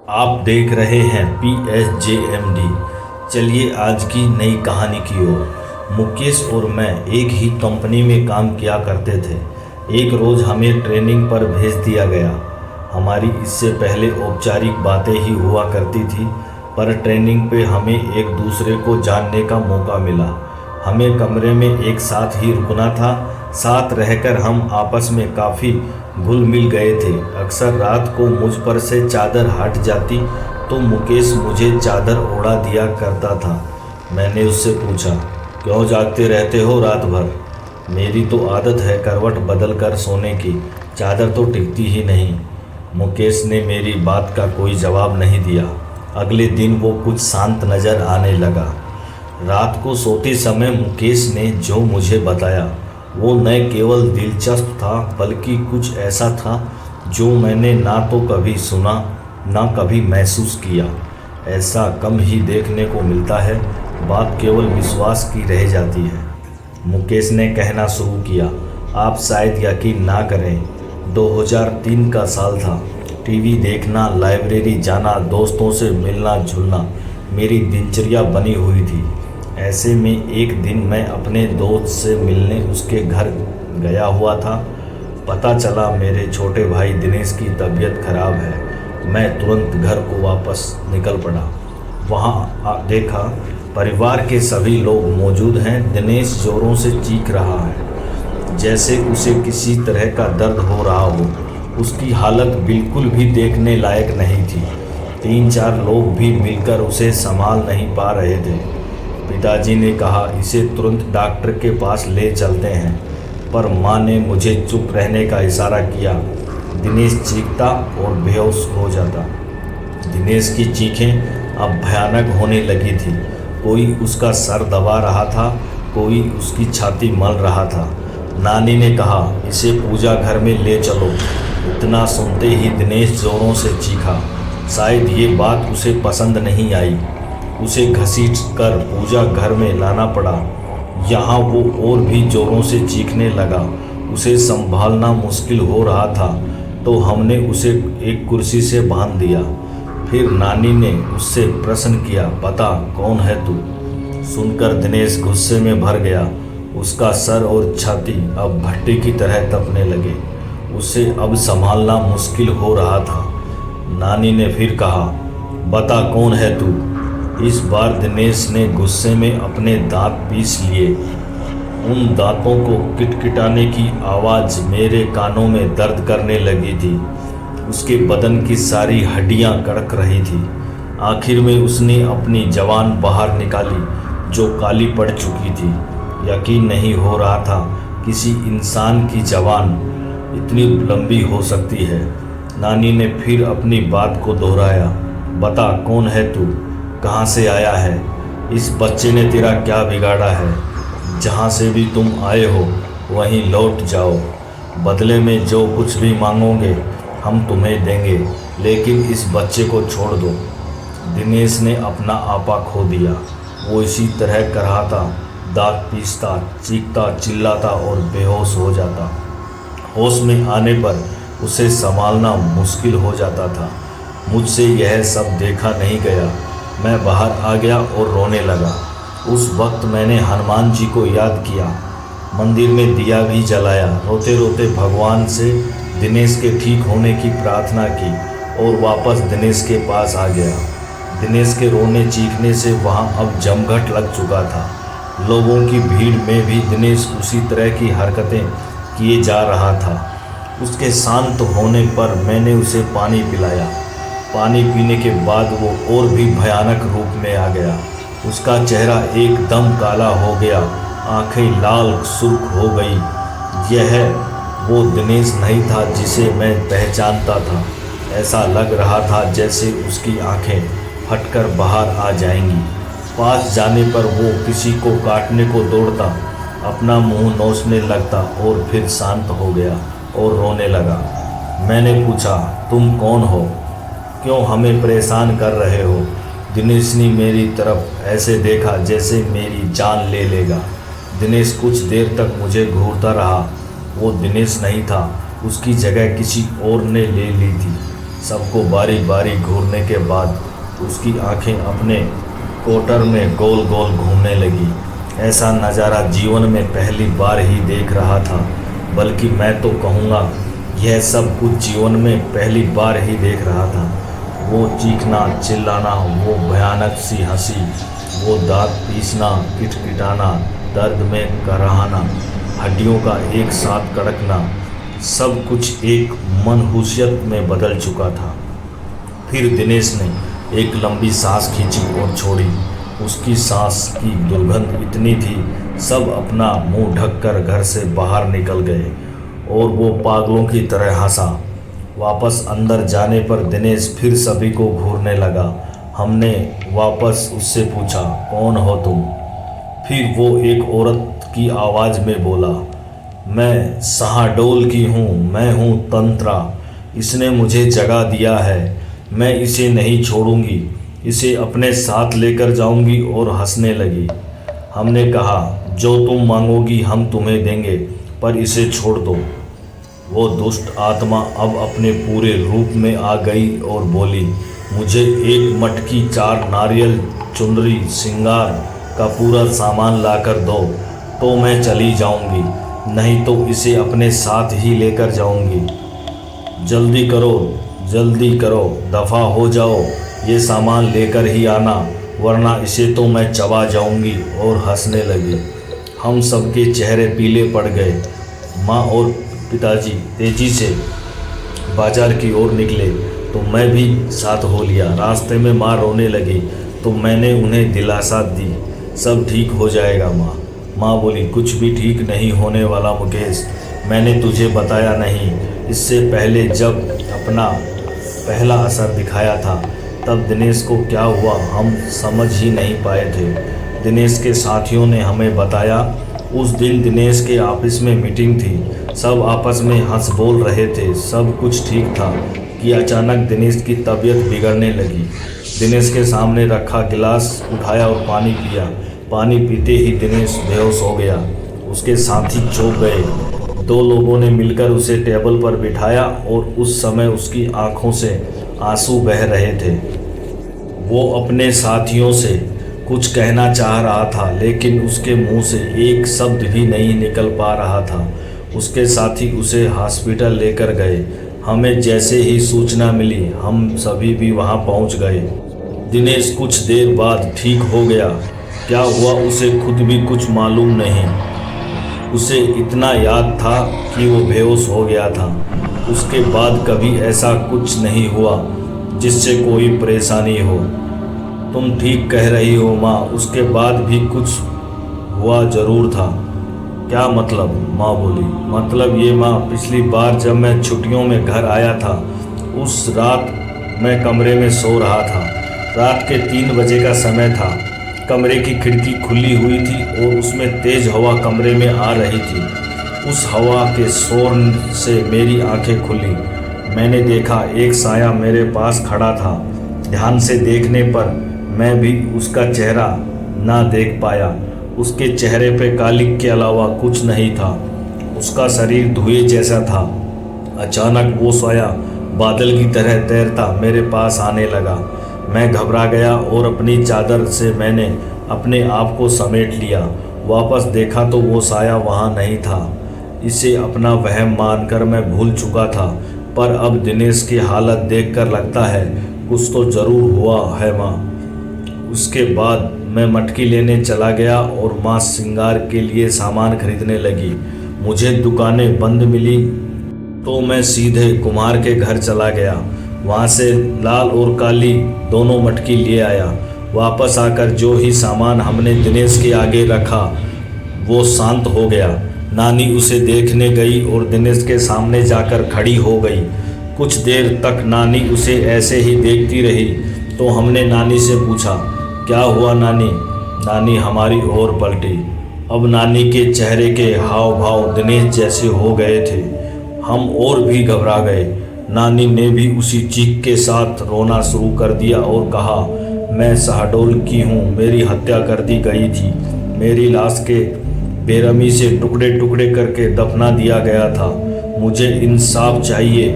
आप देख रहे हैं PSJMD। चलिए आज की नई कहानी की ओर। मुकेश और मैं एक ही कंपनी में काम किया करते थे। एक रोज़ हमें ट्रेनिंग पर भेज दिया गया। हमारी इससे पहले औपचारिक बातें ही हुआ करती थी, पर ट्रेनिंग पे हमें एक दूसरे को जानने का मौका मिला। हमें कमरे में एक साथ ही रुकना था। साथ रहकर हम आपस में काफ़ी घुल मिल गए थे। अक्सर रात को मुझ पर से चादर हट जाती तो मुकेश मुझे चादर ओढ़ा दिया करता था। मैंने उससे पूछा, क्यों जागते रहते हो रात भर? मेरी तो आदत है करवट बदल कर सोने की, चादर तो टिकती ही नहीं। मुकेश ने मेरी बात का कोई जवाब नहीं दिया। अगले दिन वो कुछ शांत नज़र आने लगा। रात को सोते समय मुकेश ने जो मुझे बताया वो न केवल दिलचस्प था, बल्कि कुछ ऐसा था जो मैंने ना तो कभी सुना ना कभी महसूस किया। ऐसा कम ही देखने को मिलता है। बात केवल विश्वास की रह जाती है। मुकेश ने कहना शुरू किया, आप शायद यकीन ना करें, 2003 का साल था। टीवी देखना, लाइब्रेरी जाना, दोस्तों से मिलना जुलना मेरी दिनचर्या बनी हुई थी। ऐसे में एक दिन मैं अपने दोस्त से मिलने उसके घर गया हुआ था। पता चला मेरे छोटे भाई दिनेश की तबीयत खराब है। मैं तुरंत घर को वापस निकल पड़ा। वहाँ देखा परिवार के सभी लोग मौजूद हैं। दिनेश जोरों से चीख रहा है, जैसे उसे किसी तरह का दर्द हो रहा हो। उसकी हालत बिल्कुल भी देखने लायक नहीं थी। 3-4 लोग भी मिलकर उसे संभाल नहीं पा रहे थे। पिताजी ने कहा, इसे तुरंत डॉक्टर के पास ले चलते हैं, पर माँ ने मुझे चुप रहने का इशारा किया। दिनेश चीखता और बेहोश हो जाता। दिनेश की चीखें अब भयानक होने लगी थी। कोई उसका सर दबा रहा था, कोई उसकी छाती मल रहा था। नानी ने कहा, इसे पूजा घर में ले चलो। इतना सुनते ही दिनेश जोरों से चीखा। शायद ये बात उसे पसंद नहीं आई। उसे घसीट कर पूजा घर में लाना पड़ा। यहाँ वो और भी जोरों से चीखने लगा। उसे संभालना मुश्किल हो रहा था, तो हमने उसे एक कुर्सी से बांध दिया। फिर नानी ने उससे प्रश्न किया, बता कौन है तू? सुनकर दिनेश गुस्से में भर गया। उसका सर और छाती अब भट्टी की तरह तपने लगे। उसे अब संभालना मुश्किल हो रहा था। नानी ने फिर कहा, बता कौन है तू? इस बार दिनेश ने गुस्से में अपने दांत पीस लिए। उन दांतों को किटकिटाने की आवाज़ मेरे कानों में दर्द करने लगी थी। उसके बदन की सारी हड्डियां कड़क रही थी। आखिर में उसने अपनी जवान बाहर निकाली, जो काली पड़ चुकी थी। यकीन नहीं हो रहा था किसी इंसान की जवान इतनी लंबी हो सकती है। नानी ने फिर अपनी बात को दोहराया, बता कौन है तू? कहाँ से आया है? इस बच्चे ने तेरा क्या बिगाड़ा है? जहाँ से भी तुम आए हो वहीं लौट जाओ। बदले में जो कुछ भी मांगोगे हम तुम्हें देंगे, लेकिन इस बच्चे को छोड़ दो। दिनेश ने अपना आपा खो दिया। वो इसी तरह कराहता, दांत पीसता, चीखता, चिल्लाता और बेहोश हो जाता। होश में आने पर उसे संभालना मुश्किल हो जाता था। मुझसे यह सब देखा नहीं गया। मैं बाहर आ गया और रोने लगा। उस वक्त मैंने हनुमान जी को याद किया, मंदिर में दिया भी जलाया। रोते रोते भगवान से दिनेश के ठीक होने की प्रार्थना की और वापस दिनेश के पास आ गया। दिनेश के रोने चीखने से वहाँ अब जमघट लग चुका था। लोगों की भीड़ में भी दिनेश उसी तरह की हरकतें किए जा रहा था। उसके शांत होने पर मैंने उसे पानी पिलाया। पानी पीने के बाद वो और भी भयानक रूप में आ गया। उसका चेहरा एकदम काला हो गया, आंखें लाल सुर्ख हो गई। यह वो दिनेश नहीं था जिसे मैं पहचानता था। ऐसा लग रहा था जैसे उसकी आंखें फटकर बाहर आ जाएंगी। पास जाने पर वो किसी को काटने को दौड़ता, अपना मुंह नोचने लगता और फिर शांत हो गया और रोने लगा। मैंने पूछा, तुम कौन हो? क्यों हमें परेशान कर रहे हो? दिनेश ने मेरी तरफ ऐसे देखा जैसे मेरी जान ले लेगा। दिनेश कुछ देर तक मुझे घूरता रहा। वो दिनेश नहीं था, उसकी जगह किसी और ने ले ली थी। सबको बारी बारी घूरने के बाद उसकी आंखें अपने कोटर में गोल गोल घूमने लगी। ऐसा नज़ारा जीवन में पहली बार ही देख रहा था, बल्कि मैं तो कहूँगा यह सब कुछ जीवन में पहली बार ही देख रहा था। वो चीखना, चिल्लाना, वो भयानक सी हंसी, वो दांत पीसना, किटकिटाना, दर्द में कराहना, हड्डियों का एक साथ कड़कना, सब कुछ एक मनहूसियत में बदल चुका था। फिर दिनेश ने एक लंबी सांस खींची और छोड़ी। उसकी सांस की दुर्गंध इतनी थी, सब अपना मुंह ढककर घर से बाहर निकल गए और वो पागलों की तरह हंसा। वापस अंदर जाने पर दिनेश फिर सभी को घूरने लगा। हमने वापस उससे पूछा, कौन हो तुम? फिर वो एक औरत की आवाज़ में बोला, मैं शहडोल की हूँ, मैं हूँ तंत्रा। इसने मुझे जगा दिया है, मैं इसे नहीं छोड़ूंगी, इसे अपने साथ लेकर जाऊंगी। और हंसने लगी। हमने कहा, जो तुम मांगोगी हम तुम्हें देंगे, पर इसे छोड़ दो। वो दुष्ट आत्मा अब अपने पूरे रूप में आ गई और बोली, मुझे एक मटकी, 4 नारियल, चुनरी, श्रृंगार का पूरा सामान लाकर दो तो मैं चली जाऊंगी, नहीं तो इसे अपने साथ ही लेकर जाऊंगी। जल्दी करो, जल्दी करो, दफ़ा हो जाओ, ये सामान लेकर ही आना, वरना इसे तो मैं चबा जाऊंगी। और हंसने लगी। हम सबके चेहरे पीले पड़ गए। माँ और पिताजी तेज़ी से बाजार की ओर निकले तो मैं भी साथ हो लिया। रास्ते में माँ रोने लगी तो मैंने उन्हें दिलासा दी, सब ठीक हो जाएगा माँ। माँ बोली, कुछ भी ठीक नहीं होने वाला मुकेश, मैंने तुझे बताया नहीं, इससे पहले जब अपना पहला असर दिखाया था तब दिनेश को क्या हुआ हम समझ ही नहीं पाए थे। दिनेश के साथियों ने हमें बताया, उस दिन दिनेश के ऑफिस में मीटिंग थी, सब आपस में हंस बोल रहे थे, सब कुछ ठीक था कि अचानक दिनेश की तबीयत बिगड़ने लगी। दिनेश के सामने रखा गिलास उठाया और पानी पिया। पानी पीते ही दिनेश बेहोश हो गया। उसके साथी चौंक गए। 2 लोगों ने मिलकर उसे टेबल पर बिठाया और उस समय उसकी आंखों से आंसू बह रहे थे। वो अपने साथियों से कुछ कहना चाह रहा था, लेकिन उसके मुंह से एक शब्द भी नहीं निकल पा रहा था। उसके साथी उसे हॉस्पिटल लेकर गए। हमें जैसे ही सूचना मिली हम सभी भी वहां पहुंच गए। दिनेश कुछ देर बाद ठीक हो गया। क्या हुआ उसे खुद भी कुछ मालूम नहीं। उसे इतना याद था कि वो बेहोश हो गया था। उसके बाद कभी ऐसा कुछ नहीं हुआ जिससे कोई परेशानी हो। तुम ठीक कह रही हो माँ, उसके बाद भी कुछ हुआ ज़रूर था। क्या मतलब? माँ बोली, मतलब ये माँ, पिछली बार जब मैं छुट्टियों में घर आया था, उस रात मैं कमरे में सो रहा था। रात के 3 बजे का समय था। कमरे की खिड़की खुली हुई थी और उसमें तेज़ हवा कमरे में आ रही थी। उस हवा के शोर से मेरी आंखें खुली। मैंने देखा एक साया मेरे पास खड़ा था। ध्यान से देखने पर मैं भी उसका चेहरा ना देख पाया। उसके चेहरे पे कालिक के अलावा कुछ नहीं था। उसका शरीर धुएं जैसा था। अचानक वो साया बादल की तरह तैरता मेरे पास आने लगा। मैं घबरा गया और अपनी चादर से मैंने अपने आप को समेट लिया। वापस देखा तो वो साया वहाँ नहीं था। इसे अपना वहम मानकर मैं भूल चुका था, पर अब दिनेश की हालत देखकर लगता है कुछ तो ज़रूर हुआ है माँ। उसके बाद मैं मटकी लेने चला गया और माँ श्रृंगार के लिए सामान खरीदने लगी। मुझे दुकानें बंद मिली तो मैं सीधे कुम्हार के घर चला गया। वहाँ से लाल और काली दोनों मटकी ले आया। वापस आकर जो ही सामान हमने दिनेश के आगे रखा वो शांत हो गया। नानी उसे देखने गई और दिनेश के सामने जाकर खड़ी हो गई। कुछ देर तक नानी उसे ऐसे ही देखती रही तो हमने नानी से पूछा, क्या हुआ नानी? नानी हमारी ओर पलटी। अब नानी के चेहरे के हाव भाव दिनेश जैसे हो गए थे। हम और भी घबरा गए। नानी ने भी उसी चीख के साथ रोना शुरू कर दिया और कहा, मैं शहडोल की हूँ, मेरी हत्या कर दी गई थी। मेरी लाश के बेरहमी से टुकड़े टुकड़े करके दफना दिया गया था। मुझे इंसाफ चाहिए।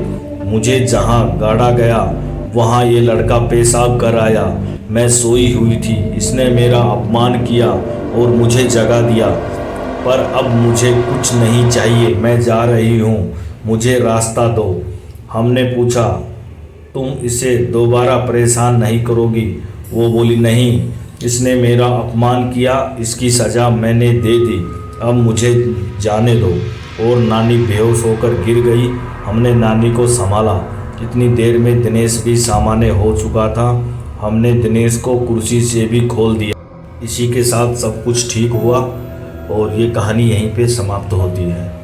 मुझे जहाँ गाड़ा गया वहाँ ये लड़का पेशाब कर आया। मैं सोई हुई थी, इसने मेरा अपमान किया और मुझे जगा दिया। पर अब मुझे कुछ नहीं चाहिए, मैं जा रही हूँ, मुझे रास्ता दो। हमने पूछा, तुम इसे दोबारा परेशान नहीं करोगी? वो बोली, नहीं, इसने मेरा अपमान किया, इसकी सज़ा मैंने दे दी, अब मुझे जाने दो। और नानी बेहोश होकर गिर गई। हमने नानी को संभाला। इतनी देर में दिनेश भी सामान्य हो चुका था। हमने दिनेश को कुर्सी से भी खोल दिया। इसी के साथ सब कुछ ठीक हुआ और ये कहानी यहीं पे समाप्त होती है।